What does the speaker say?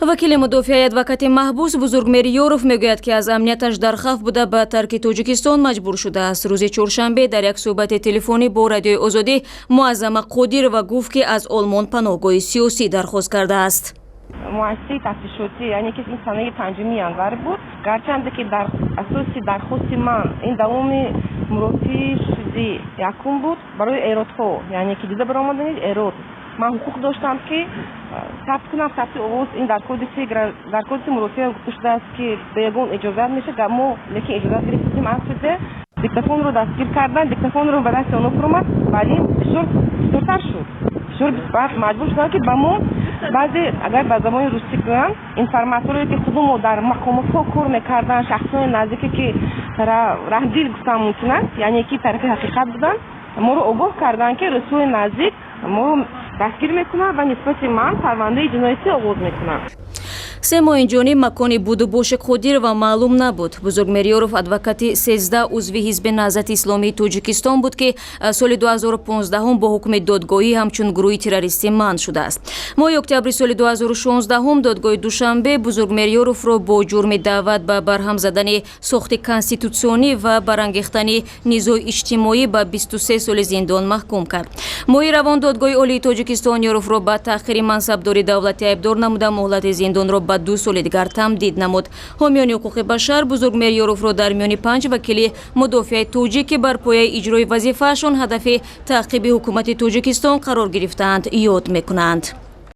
вакили мудофиаи адвокати маҳбус Бузургмер Ёров мегӯяд, ки аз амнияташ дар хавф буда ба тарки Тоҷикистон маҷбур шудааст. Рӯзи чоршанбе дар як суҳбати телефонӣ бо Радиои Озодӣ Муаззама Қодирова гуфт, ки аз Олмон паноҳгоҳи сиёсӣ дархост кардааст. مؤسسه تفتیشاتی یعنی که این سنه 5 январ بود، گرچند که در اساس درخواست من این دوام مرافی شدی یکم بود برای ایرادها، یعنی که دیده برآمدن ایراد من حقوق داشتم که ثبت کنم، ثبت اوضاع این در کد مرافی گفته شده است که به یگان اجازه میشه، اما لیکن اجازه گرفتیم اصلا دیکتافون رو دستگیر کردن، دیکتافون رو به دست اونو فرمود، ولی بسیار شد. بعد مجبور شدن که با ما بعضی اگر به زبان روسی کنن اینفرماتوری که خودمون در مقامات ها کار میکردن، شخصان نزدیکی که راهگیر گفتن ممکنن، یعنی که طرف حقیقت بودن، ما رو آگاه کردن که رسول نزدیک ما رو دستگیر میکنن و نسبت من پرونده جنایتی آغاز میکنن. 3 моҳ инҷониб макони буду боши Қодирова маълум набуд. Бузургмер Ёров адвокати 13 узви ҳизби Наҳзати Исломии Тоҷикистон буд, ки соли 2015 бо ҳукми додгоҳӣ ҳамчун гурӯҳи террористӣ манъ шудааст. моҳи октябри соли 2016 додгоҳи Душанбе Бузургмер Ёровро бо ҷурми даъват ба барҳам задани сохти конститутсионӣ ва барангехтани низои иҷтимоӣ ба 23 соли зиндон маҳкум кард. моҳи равон додгоҳи олии Тоҷикистон Ёровро ба таъхири мансабдори давлатӣ айбдор намуда муҳлати зиндонро ба 2 соли дигар тамдид намуд. ҳомиёни ҳуқуқи башар Бузургмер Ёровро дар миёни 5 вакили мудофиаи тоҷик ки бар пояи иҷрои вазифаашон ҳадафи таъқиби ҳукумати Тоҷикистон қарор гирифтаанд ёд мекунанд.